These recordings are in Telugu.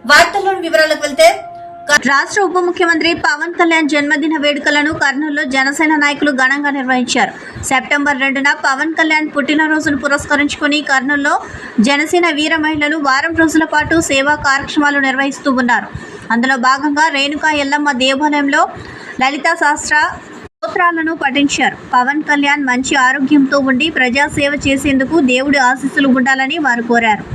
వార్తల్లోని వివరాలకు వెళ్తే రాష్ట్ర ఉప ముఖ్యమంత్రి పవన్ కళ్యాణ్ జన్మదిన వేడుకలను కర్నూలులో జనసేన నాయకులు ఘనంగా నిర్వహించారు. సెప్టెంబర్ 2న పవన్ కళ్యాణ్ పుట్టినరోజును పురస్కరించుకుని కర్నూలులో జనసేన వీర మహిళలు వారం రోజుల పాటు సేవా కార్యక్రమాలు నిర్వహిస్తూ ఉన్నారు. అందులో భాగంగా రేణుకా ఎల్లమ్మ దేవాలయంలో లలితా శాస్త్ర స్తోత్రాలను పఠించారు. పవన్ కళ్యాణ్ మంచి ఆరోగ్యంతో ఉండి ప్రజాసేవ చేసేందుకు దేవుడి ఆశీస్సులు ఉండాలని వారు కోరారు.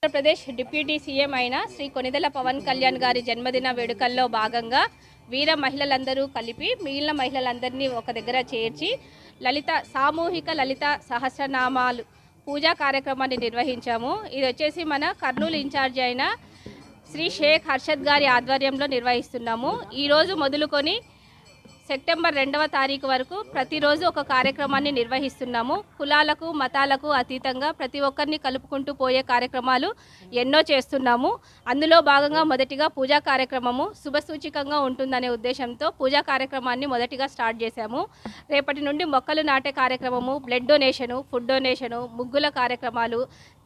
ఆంధ్రప్రదేశ్ డిప్యూటీ సీఎం అయిన శ్రీ కొనిదెల పవన్ కళ్యాణ్ గారి జన్మదిన వేడుకల్లో భాగంగా వీర మహిళలందరూ కలిపి మిగిలిన మహిళలందరినీ ఒక దగ్గర చేర్చి సామూహిక లలిత సహస్రనామాలు పూజా కార్యక్రమాన్ని నిర్వహించాము. ఇది వచ్చేసి మన కర్నూలు ఇన్ఛార్జి అయిన శ్రీ షేక్ హర్షద్ గారి ఆధ్వర్యంలో నిర్వహిస్తున్నాము. ఈరోజు మొదలుకొని సెప్టెంబర్ 2వ తారీఖు వరకు ప్రతిరోజు ఒక కార్యక్రమాన్ని నిర్వహిస్తున్నాము. కులాలకు మతాలకు అతీతంగా ప్రతి ఒక్కరిని కలుపుకుంటూ పోయే కార్యక్రమాలు ఎన్నో చేస్తున్నాము. అందులో భాగంగా మొదటిగా పూజా కార్యక్రమము శుభసూచికంగా ఉంటుందనే ఉద్దేశంతో పూజా కార్యక్రమాన్ని మొదటిగా స్టార్ట్ చేశాము. రేపటి నుండి మొక్కలు నాటే కార్యక్రమము, బ్లడ్ డొనేషను, ఫుడ్ డొనేషను, ముగ్గుల కార్యక్రమాలు,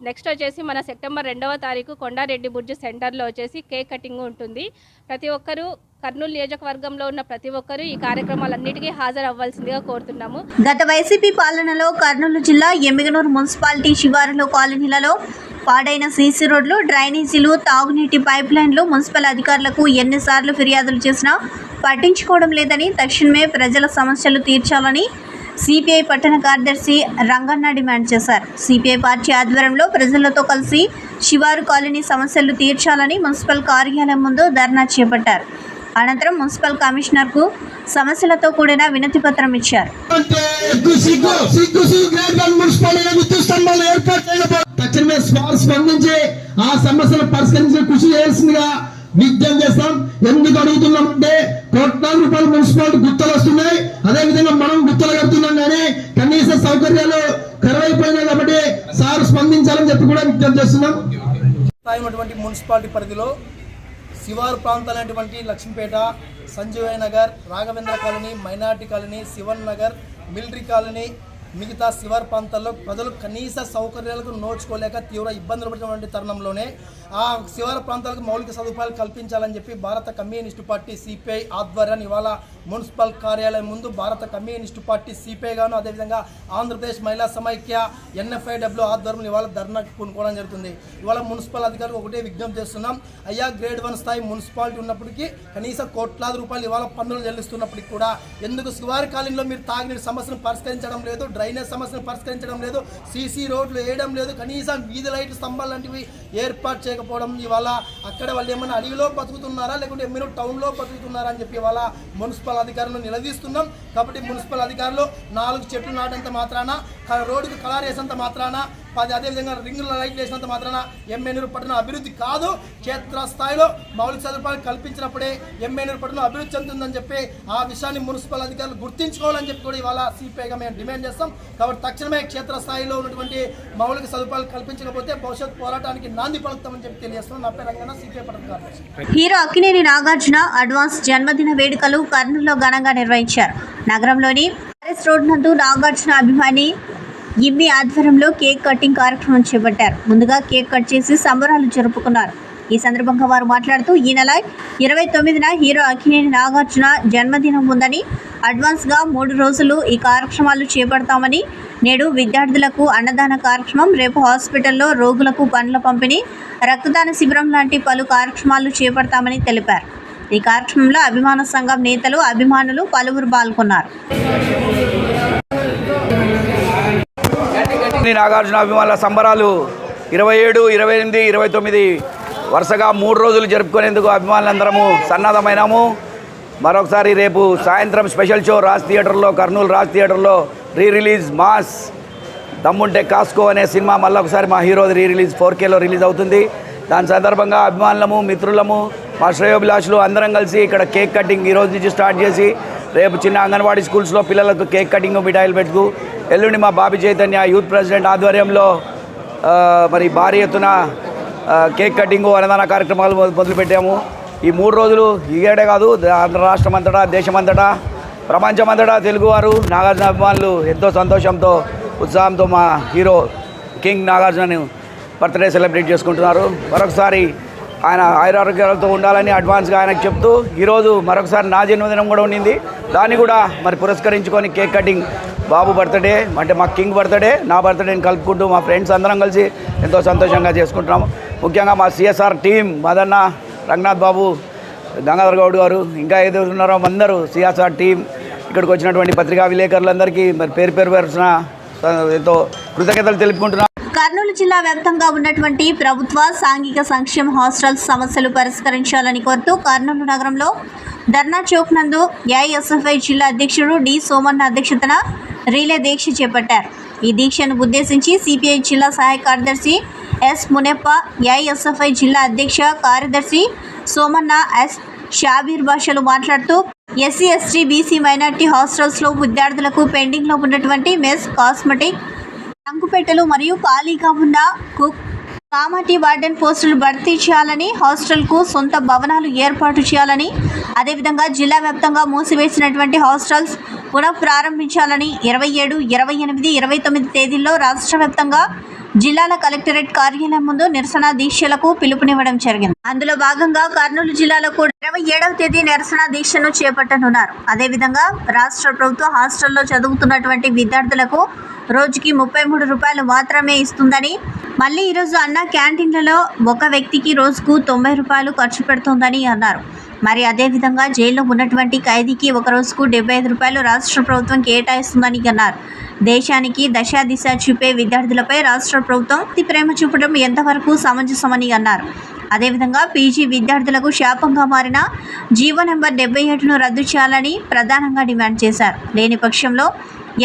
నెక్స్ట్ వచ్చేసి మన సెప్టెంబర్ 2వ తారీఖు కొండారెడ్డి బుర్జు సెంటర్లో వచ్చేసి కేక్ కటింగ్ ఉంటుంది. ప్రతి ఒక్కరూ కర్నూలు నియోజకవర్గంలో ఉన్న ప్రతి ఒక్కరూ ఈ కార్యక్రమాలన్నిటికీ హాజరవ్వాల్సిందిగా కోరుతున్నాము. గత వైసీపీ పాలనలో కర్నూలు జిల్లా ఎమ్మిగనూరు మున్సిపాలిటీ శివారులో కాలనీలలో పాడైన సీసీ రోడ్లు, డ్రైనేజీలు, తాగునీటి పైప్ లైన్లు మున్సిపల్ అధికారులకు ఎన్నిసార్లు ఫిర్యాదులు చేసినా పట్టించుకోవడం లేదని, తక్షణమే ప్రజల సమస్యలు తీర్చాలని సిపిఐ పట్టణ కార్యదర్శి రంగన్న డిమాండ్ చేశారు. సిపిఐ పార్టీ ఆధ్వర్యంలో ప్రజలతో కలిసి శివారు కాలనీ సమస్యలు తీర్చాలని మున్సిపల్ కార్యాలయం ముందు ధర్నా చేపట్టారు. అనంతరం మున్సిపల్ కమిషనర్కు సమస్యలతో కూడిన వినతి పత్రం ఇచ్చారు. తక్షణమే స్పందించి ఆ సమస్యలు పరిష్కరించే కృషి చేయాల్సిందిగా విజ్ఞప్తి చేస్తాం. ఎందుకు అడుగుతున్నామంటే కోట్లాది రూపాయలు మున్సిపాలిటీ గుత్తలు వస్తున్నాయి, అదేవిధంగా మనం గుత్తలు కడుతున్నాం, కానీ కనీస సౌకర్యాలు కరువైపోయినాయి. కాబట్టి సార్ స్పందించాలని చెప్పి కూడా విజ్ఞప్తి చేస్తున్నాం. మున్సిపాలిటీ పరిధిలో శివారు ప్రాంతాలైనటువంటి Lakshmipeta, Sanjeevaiah Nagar, Raghavendra colony, minority colony, Shivan Nagar, military colony, మిగతా శివారు ప్రాంతాల్లో ప్రజలు కనీస సౌకర్యాలకు నోచుకోలేక తీవ్ర ఇబ్బందులు పడినటువంటి తరుణంలోనే ఆ శివారు ప్రాంతాలకు మౌలిక సదుపాయాలు కల్పించాలని చెప్పి భారత కమ్యూనిస్టు పార్టీ సిపిఐ ఆధ్వర్యాన్ని ఇవాళ మున్సిపల్ కార్యాలయం ముందు భారత కమ్యూనిస్టు పార్టీ సిపిఐ గాను, అదేవిధంగా ఆంధ్రప్రదేశ్ మహిళా సమైక్య NFIW ఆధ్వర్యంలో ఇవాళ ధర్నాకు పూనుకోవడం జరుగుతుంది. ఇవాళ మున్సిపల్ అధికారులకు ఒకటే విజ్ఞప్తి చేస్తున్నాం. అయ్యా, గ్రేడ్ 1 స్థాయి మున్సిపాలిటీ ఉన్నప్పటికీ కనీస కోట్లాది రూపాయలు ఇవాళ పన్నులు చెల్లిస్తున్నప్పటికీ కూడా ఎందుకు శివారు కాలనీలో మీరు తాగునీటి సమస్యను పరిష్కరించడం లేదు, డ్రైనేజ్ సమస్యను పరిష్కరించడం లేదు, సీసీ రోడ్లు వేయడం లేదు, కనీసం వీధి లైట్ స్తంభాలు లాంటివి ఏర్పాటు చేయకపోవడం, ఇవాళ అక్కడ వాళ్ళు ఏమన్నా అడవిలో బతుకుతున్నారా లేకుంటే ఏమైనా టౌన్లో బతుకుతున్నారా అని చెప్పి ఇవాళ మున్సిపల్ అధికారులను నిలదీస్తున్నాం. కాబట్టి మున్సిపల్ అధికారులు 4 చెట్లు నాటంత మాత్రాన, రోడ్డుకు కలర్ వేసేంత మాత్రాన, అదేవిధంగా రింగుల లైట్లు వేసినంత మాత్రాన ఎమ్మెనూరు పట్టణం అభివృద్ధి కాదు. క్షేత్రస్థాయిలో మౌలిక సదుపాయాలు కల్పించినప్పుడే ఎమ్మెనూరు పట్టణం అభివృద్ధి చెందుతుందని చెప్పి ఆ విషయాన్ని మున్సిపల్ అధికారులు గుర్తించుకోవాలని చెప్పి కూడా ఇవాళ సిపిఐగా మేము డిమాండ్ చేస్తాం. కాబట్టి తక్షణమే క్షేత్రస్థాయిలో ఉన్నటువంటి మౌలిక సదుపాయాలు కల్పించకపోతే భవిష్యత్ పోరాటానికి నాంది పలుకుతామని చెప్పి తెలియజేస్తున్నాం. నా పేరు రంగన్న, సిపిఐ పట్టణ కార్యదర్శి. హీరో అక్కినేని నాగార్జున అడ్వాన్స్ జన్మదిన వేడుకలు కర్నూలులో ఘనంగా నిర్వహించారు. నగరంలోని ఆర్ఎస్ రోడ్ నందు నాగార్జున అభిమాని ఇమ్మి ఆధ్వర్యంలో కేక్ కటింగ్ కార్యక్రమం చేపట్టారు. ముందుగా కేక్ కట్ చేసి సంబరాలు జరుపుకున్నారు. ఈ సందర్భంగా వారు మాట్లాడుతూ ఈ నెల 29న హీరో అక్కినేని నాగార్జున జన్మదినం ఉందని, అడ్వాన్స్గా 3 రోజులు ఈ కార్యక్రమాలు చేపడతామని, నేడు విద్యార్థులకు అన్నదాన కార్యక్రమం, రేపు హాస్పిటల్లో రోగులకు పండ్ల పంపిణీ, రక్తదాన శిబిరం లాంటి పలు కార్యక్రమాలు చేపడతామని తెలిపారు. ఈ కార్యక్రమంలో అభిమాన సంఘం నేతలు, అభిమానులు పలువురు పాల్గొన్నారు. నాగార్జున అభిమానుల సంబరాలు 27, 28, 29 వరుసగా 3 రోజులు జరుపుకునేందుకు అభిమానులందరము సన్నద్ధమైనాము. మరొకసారి రేపు సాయంత్రం స్పెషల్ షో రాజ్ థియేటర్లో, కర్నూలు రాజ్ థియేటర్లో రిలీజ్ మాస్ దమ్ముంటే కాస్కో అనే సినిమా మళ్ళొకసారి మా హీరోది రిలీజ్ 4Kలో రిలీజ్ అవుతుంది. దాని సందర్భంగా అభిమానులము, మిత్రులము, మా శ్రేయోభిలాషులు అందరం కలిసి ఇక్కడ కేక్ కటింగ్ ఈరోజు నుంచి స్టార్ట్ చేసి రేపు చిన్న అంగన్వాడీ స్కూల్స్లో పిల్లలకు కేక్ కటింగ్ మిఠాయిలు పెట్టుకు ఎల్లుండి మా బాబీ చైతన్య యూత్ ప్రెసిడెంట్ ఆధ్వర్యంలో మరి భారీ ఎత్తున కేక్ కటింగు అన్నదాన కార్యక్రమాలు మొదలుపెట్టాము. ఈ 3 రోజులు ఈగేడే కాదు, ఆంధ్ర రాష్ట్రం అంతటా, దేశమంతటా, ప్రపంచమంతటా తెలుగువారు నాగార్జున అభిమానులు ఎంతో సంతోషంతో ఉత్సాహంతో మా హీరో కింగ్ నాగార్జునని బర్త్డే సెలబ్రేట్ చేసుకుంటున్నారు. మరొకసారి ఆయన ఆయురారోగ్యాలతో ఉండాలని అడ్వాన్స్గా ఆయనకు చెప్తూ ఈరోజు మరొకసారి నా జన్మదినం కూడా ఉండింది. దాన్ని కూడా మరి పురస్కరించుకొని కేక్ కటింగ్ బాబు బర్త్డే అంటే మా కింగ్ బర్త్డే, నా బర్త్డేని కలుపుకుంటూ మా ఫ్రెండ్స్ అందరం కలిసి ఎంతో సంతోషంగా చేసుకుంటున్నాము. ముఖ్యంగా మా సిఎస్ఆర్ టీం మదన్న, రంగనాథ్ బాబు, గంగాధర్ గౌడ్ గారు, ఇంకా ఏదో ఉన్నారో అందరూ సిఎస్ఆర్ టీం, ఇక్కడికి వచ్చినటువంటి పత్రికా విలేకరులందరికీ మరి పేరు పేరున ఎంతో కృతజ్ఞతలు తెలుపుకుంటున్నాను. కర్నూలు జిల్లా వ్యాప్తంగా ఉన్నటువంటి ప్రభుత్వ సాంఘిక సంక్షేమ హాస్టల్స్ సమస్యలు పరిష్కరించాలని కోరుతూ కర్నూలు నగరంలో ధర్నా చౌక్ నందు ఏఐఎస్ఎఫ్ఐ జిల్లా అధ్యక్షుడు డి సోమన్న అధ్యక్షతన రీలే దీక్ష చేపట్టారు. ఈ దీక్షను ఉద్దేశించి సిపిఐ జిల్లా సహాయ కార్యదర్శి ఎస్ మునెప్ప, ఏఐఎస్ఎఫ్ఐ జిల్లా అధ్యక్ష కార్యదర్శి సోమన్న ఎస్ షాబీర్ భాషలు మాట్లాడుతూ ఎస్సీ, ఎస్టీ, బీసీ, మైనార్టీ హాస్టల్స్లో విద్యార్థులకు పెండింగ్లో ఉన్నటువంటి మెస్, కాస్మెటిక్, రంగుపెట్టెలు మరియు ఖాళీగా ఉన్న కుక్, కామాటి వార్డెన్ పోస్టులు భర్తీ చేయాలని, హాస్టల్కు సొంత భవనాలు ఏర్పాటు చేయాలని, అదేవిధంగా జిల్లా వ్యాప్తంగా మూసివేసినటువంటి హాస్టల్స్ పునః ప్రారంభించాలని 27, 28, 29 తేదీల్లో రాష్ట్ర వ్యాప్తంగా జిల్లాల కలెక్టరేట్ కార్యాలయం ముందు నిరసన దీక్షలకు పిలుపునివ్వడం జరిగింది. అందులో భాగంగా కర్నూలు జిల్లాలో కూడా 27వ తేదీ నిరసన దీక్షను చేపట్టనున్నారు. అదేవిధంగా రాష్ట్ర ప్రభుత్వం హాస్టల్లో చదువుతున్నటువంటి విద్యార్థులకు రోజుకి 33 రూపాయలు మాత్రమే ఇస్తుందని, మళ్ళీ ఈరోజు అన్న క్యాంటీన్లలో ఒక వ్యక్తికి రోజుకు 90 రూపాయలు ఖర్చు పెడుతోందని అన్నారు. మరి అదేవిధంగా జైల్లో ఉన్నటువంటి ఖైదీకి ఒక రోజుకు 75 రూపాయలు రాష్ట్ర ప్రభుత్వం కేటాయిస్తుందని అన్నారు. దేశానికి దశ దిశ చూపే విద్యార్థులపై రాష్ట్ర ప్రభుత్వం ప్రేమ చూపడం ఎంతవరకు సమంజసమని అన్నారు. అదేవిధంగా పీజీ విద్యార్థులకు శాపంగా మారిన జీవో నెంబర్ 77ను రద్దు చేయాలని ప్రధానంగా డిమాండ్ చేశారు. లేని పక్షంలో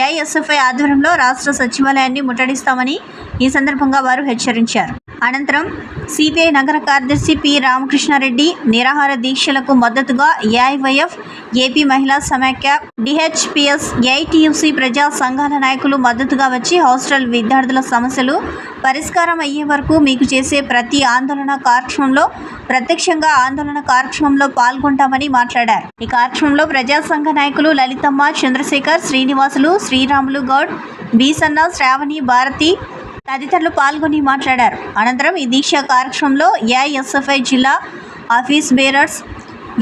ఏఐఎస్ఎఫ్ఐ ఆధ్వర్యంలో రాష్ట్ర సచివాలయాన్ని ముట్టడిస్తామని ఈ సందర్భంగా వారు హెచ్చరించారు. అనంతరం సిపిఐ నగర కార్యదర్శి పి రామకృష్ణారెడ్డి నిరాహార దీక్షలకు మద్దతుగా ఏఐవైఎఫ్, ఏపీ మహిళా సమాఖ్య, డిహెచ్పిఎస్, ఏఐటియుసి ప్రజా సంఘాల నాయకులు మద్దతుగా వచ్చి హాస్టల్ విద్యార్థుల సమస్యలు పరిష్కారం అయ్యే వరకు మీకు చేసే ప్రతి ఆందోళన కార్యక్రమంలో ప్రత్యక్షంగా ఆందోళన కార్యక్రమంలో పాల్గొంటామని మాట్లాడారు. ఈ కార్యక్రమంలో ప్రజా సంఘ నాయకులు లలితమ్మ, చంద్రశేఖర్, శ్రీనివాసులు, శ్రీరాములు గౌడ్, బీసన్న, శ్రావణి, భారతి తదితరులు పాల్గొని మాట్లాడారు. అనంతరం ఈ దీక్ష కార్యక్రమంలో ఏఐఎస్ఎఫ్ఐ జిల్లా ఆఫీస్ బేరర్స్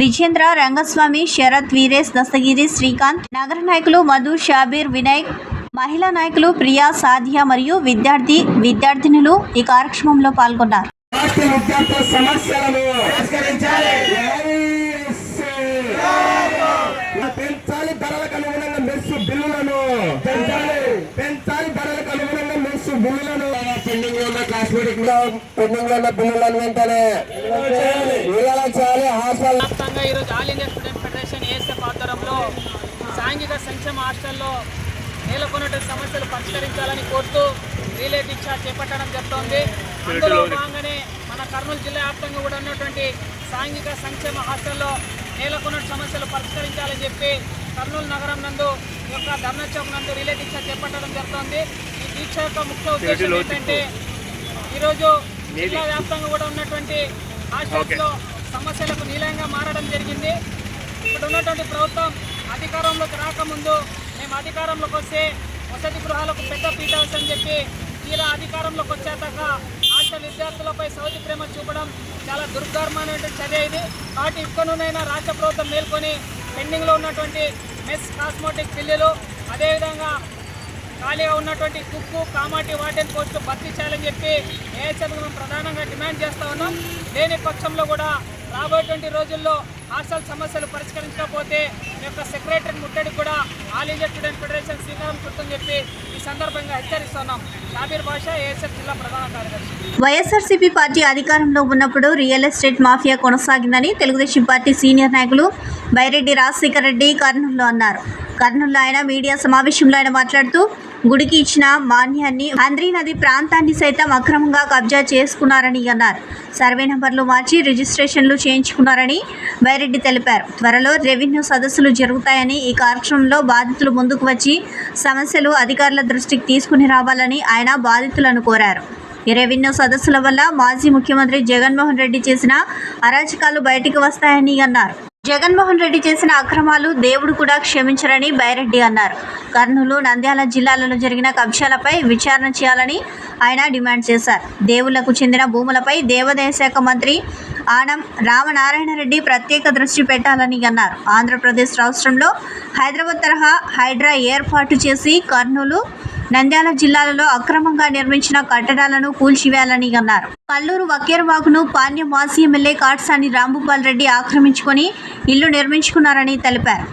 విజేంద్ర, రంగస్వామి, శరత్, వీరేష్, దస్తగిరి, శ్రీకాంత్, నగర నాయకులు మధు, షాబీర్, వినాయక్, మహిళా నాయకులు ప్రియా, సాధ్య మరియు విద్యార్థినులు ఈ కార్యక్రమంలో పాల్గొన్నారు. పెండింగ్ ఉన్న కాస్మెటిక్ పెండింగ్ ఉన్న బిల్లులను వెంటనే చేయాలి. హాస్టల్ ఈరోజు all India student federation ASF ఆధ్వర్యంలో సాంఘిక సంక్షేమ హాస్టల్లో నెలకొన్నటువంటి సమస్యలు పరిష్కరించాలని కోరుతూ రీలే దీక్ష చేపట్టడం జరుగుతోంది. అందులో భాగంగానే మన కర్నూలు జిల్లా వ్యాప్తంగా కూడా ఉన్నటువంటి సాంఘిక సంక్షేమ హాస్టల్లో నెలకొన్న సమస్యలు పరిష్కరించాలని చెప్పి కర్నూలు నగరం నందు యొక్క ధర్నా చౌక్ నందు రీలే దీక్ష చేపట్టడం జరుగుతోంది. ఈ దీక్ష యొక్క ముఖ్య ఉద్దేశం ఏంటంటే ఈరోజు జిల్లా వ్యాప్తంగా కూడా ఉన్నటువంటి హాస్టల్స్లో సమస్యలకు నిలయంగా మారడం జరిగింది. ఇప్పుడు ఉన్నటువంటి ప్రభుత్వం అధికారంలోకి రాకముందు మేము అధికారంలోకి వస్తే వసతి గృహాలకు పెద్ద పీట అని చెప్పి తీరా అధికారంలోకి వచ్చాక హాస్టల్ విద్యార్థులపై సౌతి ప్రేమ చూపడం చాలా దుర్గర్మైనటువంటి చర్య ఇది. కాబట్టి ఇక్కడునైనా రాష్ట్ర ప్రభుత్వం మేల్కొని పెండింగ్లో ఉన్నటువంటి మెస్, కాస్మెటిక్ బిల్లులు, అదేవిధంగా ఖాళీగా ఉన్నటువంటి కుక్కు, కామాటి వార్డెన్ పోస్టు భర్తీ చేయాలని చెప్పి ఏఎస్ఎఫ్ మేము ప్రధానంగా డిమాండ్ చేస్తూ ఉన్నాం. లేని పక్షంలో కూడా రాబోయేటువంటి రోజుల్లో హాస్టల్ సమస్యలు పరిష్కరించకపోతే మీ యొక్క సెక్రటరీ ముట్టడి కూడా ఆల్ ఇండియా స్టూడెంట్ ఫెడరేషన్ శ్రీకారం చుట్టని చెప్పి ఈ సందర్భంగా హెచ్చరిస్తున్నాం. షాబీర్ భాషా, ఏఎస్ఎఫ్ జిల్లా ప్రధాన కార్యదర్శి. వైఎస్ఆర్సీపీ పార్టీ అధికారంలో ఉన్నప్పుడు రియల్ ఎస్టేట్ మాఫియా కొనసాగిందని తెలుగుదేశం పార్టీ సీనియర్ నాయకులు బైరెడ్డి రాజశేఖర రెడ్డి కర్నూలులో అన్నారు. కర్నూలులో ఆయన మీడియా సమావేశంలో ఆయన మాట్లాడుతూ గుడికి ఇచ్చిన మాన్యాన్ని హంద్రీ నది ప్రాంతాన్ని సైతం అక్రమంగా కబ్జా చేసుకున్నారని అన్నారు. సర్వే నంబర్లు మార్చి రిజిస్ట్రేషన్లు చేయించుకున్నారని వైరెడ్డి తెలిపారు. త్వరలో రెవెన్యూ సదస్సులు జరుగుతాయని, ఈ కార్యక్రమంలో బాధితులు ముందుకు వచ్చి సమస్యలు అధికారుల దృష్టికి తీసుకుని రావాలని ఆయన బాధితులను కోరారు. ఈ రెవెన్యూ సదస్సుల వల్ల మాజీ ముఖ్యమంత్రి జగన్మోహన్ రెడ్డి చేసిన అరాచకాలు బయటికి వస్తాయని అన్నారు. జగన్మోహన్ రెడ్డి చేసిన అక్రమాలు దేవుడు కూడా క్షమించరని బైరెడ్డి అన్నారు. కర్నూలు, నంద్యాల జిల్లాలలో జరిగిన కబ్జాలపై విచారణ చేయాలని ఆయన డిమాండ్ చేశారు. దేవుళ్లకు చెందిన భూములపై దేవాదాయ శాఖ మంత్రి ఆనం రామనారాయణ రెడ్డి ప్రత్యేక దృష్టి పెట్టాలని అన్నారు. ఆంధ్రప్రదేశ్ రాష్ట్రంలో హైదరాబాద్ తరహా హైడ్రా ఏర్పాటు చేసి కర్నూలు, నంద్యాల జిల్లాలలో అక్రమంగా నిర్మించిన కట్టడాలను కూల్చివేయాలని అన్నారు. కల్లూరు వక్కేరవాగును పాణ్యం మాజీ ఎమ్మెల్యే కాట్సాని రాంభూపాల్ రెడ్డి ఆక్రమించుకొని ఇల్లు నిర్మించుకున్నారని తెలిపారు.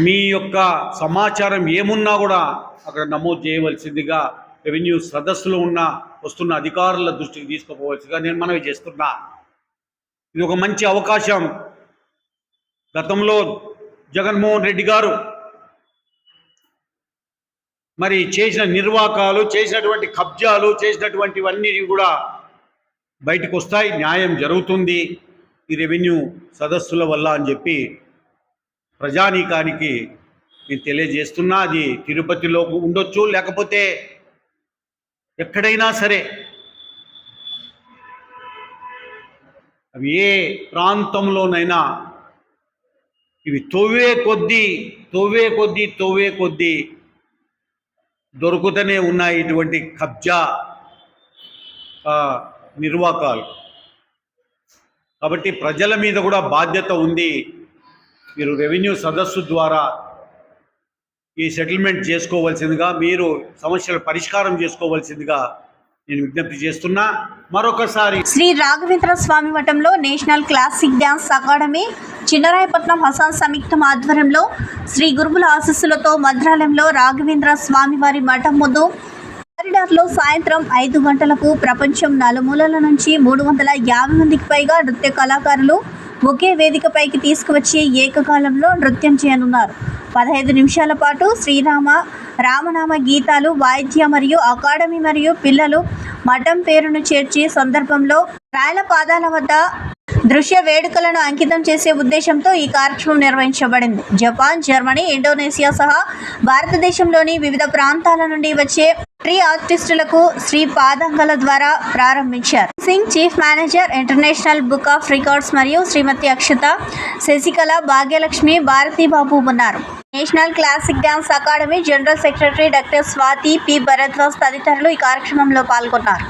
మీ యొక్క సమాచారం ఏమున్నా కూడా అక్కడ నమోదు చేయవలసిందిగా రెవెన్యూ సదస్సులో వస్తున్న అధికారుల దృష్టికి తీసుకుపోవలసిందిగా నేను మనవి చేస్తున్నా. ఇది ఒక మంచి అవకాశం. గతంలో జగన్మోహన్ రెడ్డి గారు మరి చేసిన నిర్వాకాలు, చేసినటువంటి కబ్జాలు, చేసినటువంటివన్నీ కూడా బయటకు వస్తాయి. న్యాయం జరుగుతుంది ఈ రెవెన్యూ సదస్సుల వల్ల అని చెప్పి ప్రజానీకానికి నేను తెలియజేస్తున్నా. అది తిరుపతిలో ఉండొచ్చు, లేకపోతే ఎక్కడైనా సరే, అవి ఏ ప్రాంతంలోనైనా ఇవి తవ్వే కొద్దీ దొరుకుతూనే ఉన్నాయి ఇటువంటి కబ్జా నిర్వాకాలు. కాబట్టి ప్రజల మీద కూడా బాధ్యత ఉంది. మీరు రెవెన్యూ సదస్సు ద్వారా ఈ సెటిల్మెంట్ చేసుకోవాల్సిందిగా, మీరు సమస్యల పరిష్కారం చేసుకోవాల్సిందిగా నేను విజ్ఞప్తి చేస్తున్నా. మరొకసారి శ్రీ రాఘవేంద్ర స్వామి మఠంలో national classic dance academy, Chinnarayapatnam Hassan సంయుక్తం ఆధ్వర్యంలో శ్రీ గురువుల ఆశీస్సులతో మంత్రాలయంలో రాఘవేంద్ర స్వామి వారి మఠం ముందు కారిడార్లో సాయంత్రం 5 గంటలకు ప్రపంచం నలుమూలల నుంచి 350 మందికి పైగా నృత్య కళాకారులు ఒకే వేదికపైకి తీసుకువచ్చి ఏకకాలంలో నృత్యం చేయనున్నారు. 15 నిమిషాల పాటు రామనామ గీతాలు, వాయిద్య మరియు అకాడమీ మరియు పిల్లలు మఠం పేరును చేర్చి సందర్భంలో రాయల పాదాల వద్ద దృశ్య వేడుకలను అంకితం చేసే ఉద్దేశంతో ఈ కార్యక్రమం నిర్వహించబడింది. జపాన్, జర్మనీ, ఇండోనేషియా సహా భారతదేశంలోని వివిధ ప్రాంతాల నుండి వచ్చే ట్రీ ఆర్టిస్టులకు శ్రీ పాదంగల ద్వారా ప్రారంభించారు. Singh chief manager, international book of records మరియు శ్రీమతి అక్షత, శశికళ, భాగ్యలక్ష్మి, భారతీబాబు ఉన్నారు. National classic dance academy general secretary doctor Swathi P. Bharadwaj తదితరులు ఈ కార్యక్రమంలో పాల్గొన్నారు.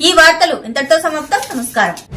ఈ వార్తలు ఇంతటితో సమాప్తం. నమస్కారం.